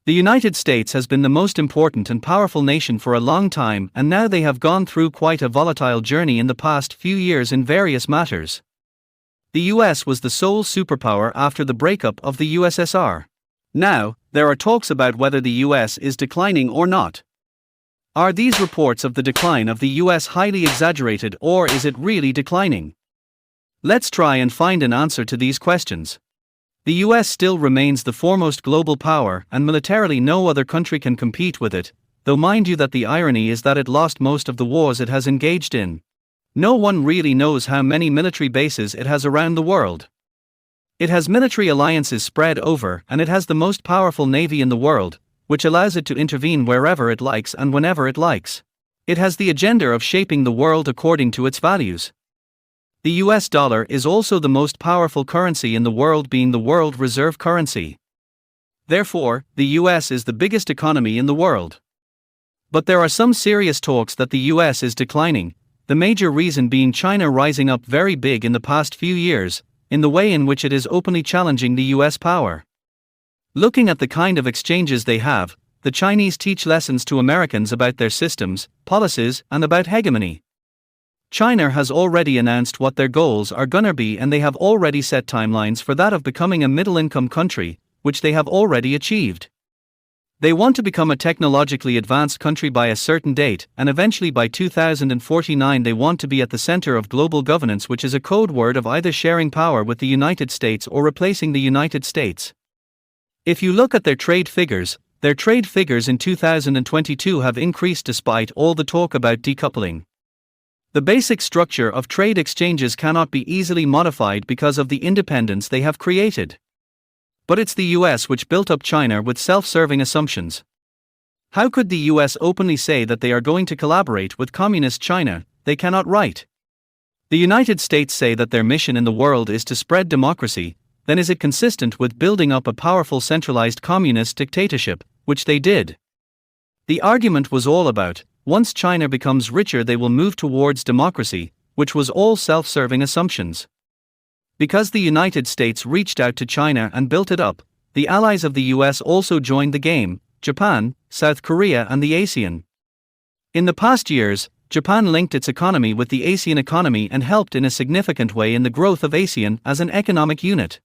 The United States has been the most important and powerful nation for a long time, and now they have gone through quite a volatile journey in the past few years in various matters. The US was the sole superpower after the breakup of the USSR. Now, there are talks about whether the US is declining or not. Are these reports of the decline of the US highly exaggerated, or is it really declining? Let's try and find an answer to these questions. The US still remains the foremost global power, and militarily no other country can compete with it, though mind you that the irony is that it lost most of the wars it has engaged in. No one really knows how many military bases it has around the world. It has military alliances spread over, and it has the most powerful navy in the world, which allows it to intervene wherever it likes and whenever it likes. It has the agenda of shaping the world according to its values. The US dollar is also the most powerful currency in the world, being the world reserve currency. Therefore, the US is the biggest economy in the world. But there are some serious talks that the US is declining, the major reason being China rising up very big in the past few years, in the way in which it is openly challenging the US power. Looking at the kind of exchanges they have, the Chinese teach lessons to Americans about their systems, policies, and about hegemony. China has already announced what their goals are gonna be, and they have already set timelines for that of becoming a middle-income country, which they have already achieved. They want to become a technologically advanced country by a certain date, and eventually by 2049 they want to be at the center of global governance, which is a code word of either sharing power with the United States or replacing the United States. If you look at their trade figures in 2022 have increased despite all the talk about decoupling. The basic structure of trade exchanges cannot be easily modified because of the independence they have created. But it's the US which built up China with self-serving assumptions. How could the US openly say that they are going to collaborate with communist China? They cannot write. The United States say that their mission in the world is to spread democracy, then is it consistent with building up a powerful centralized communist dictatorship, which they did? The argument was all about, once China becomes richer they will move towards democracy, which was all self-serving assumptions. Because the United States reached out to China and built it up, the allies of the US also joined the game: Japan, South Korea and the ASEAN. In the past years, Japan linked its economy with the ASEAN economy and helped in a significant way in the growth of ASEAN as an economic unit.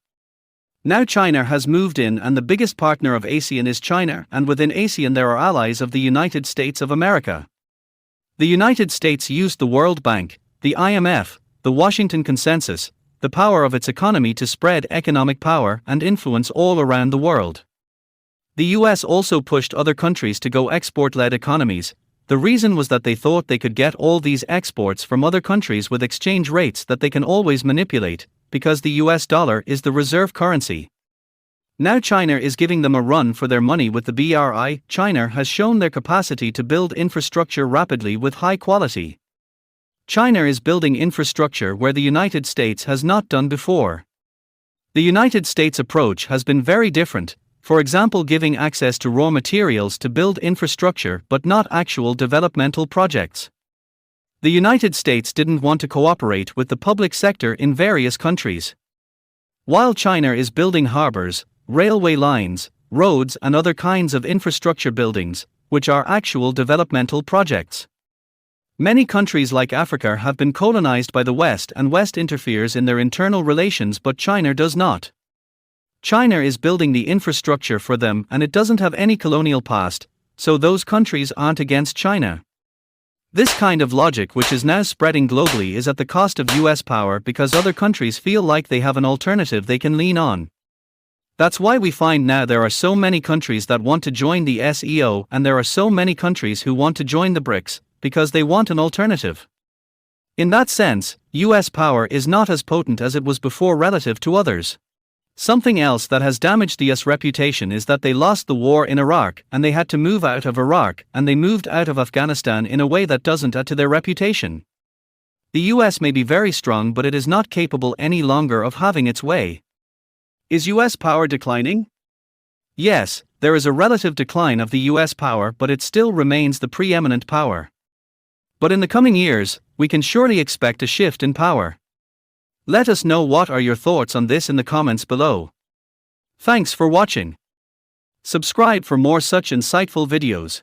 Now China has moved in, and the biggest partner of ASEAN is China, and within ASEAN there are allies of the United States of America. The United States used the World Bank, the IMF, the Washington Consensus, the power of its economy to spread economic power and influence all around the world. The US also pushed other countries to go export-led economies. The reason was that they thought they could get all these exports from other countries with exchange rates that they can always manipulate, because the US dollar is the reserve currency. Now China is giving them a run for their money with the BRI. China has shown their capacity to build infrastructure rapidly with high quality. China is building infrastructure where the United States has not done before. The United States approach has been very different, for example giving access to raw materials to build infrastructure but not actual developmental projects. The United States didn't want to cooperate with the public sector in various countries. While China is building harbors, railway lines, roads and other kinds of infrastructure buildings, which are actual developmental projects. Many countries like Africa have been colonized by the West, and West interferes in their internal relations, but China does not. China is building the infrastructure for them, and it doesn't have any colonial past, so those countries aren't against China. This kind of logic, which is now spreading globally, is at the cost of US power because other countries feel like they have an alternative they can lean on. That's why we find now there are so many countries that want to join the SEO, and there are so many countries who want to join the BRICS, because they want an alternative. In that sense, US power is not as potent as it was before relative to others. Something else that has damaged the US reputation is that they lost the war in Iraq, and they had to move out of Iraq, and they moved out of Afghanistan in a way that doesn't add to their reputation. The US may be very strong, but it is not capable any longer of having its way. Is US power declining? Yes, there is a relative decline of the US power, but it still remains the preeminent power. But in the coming years, we can surely expect a shift in power. Let us know what are your thoughts on this in the comments below. Thanks for watching. Subscribe for more such insightful videos.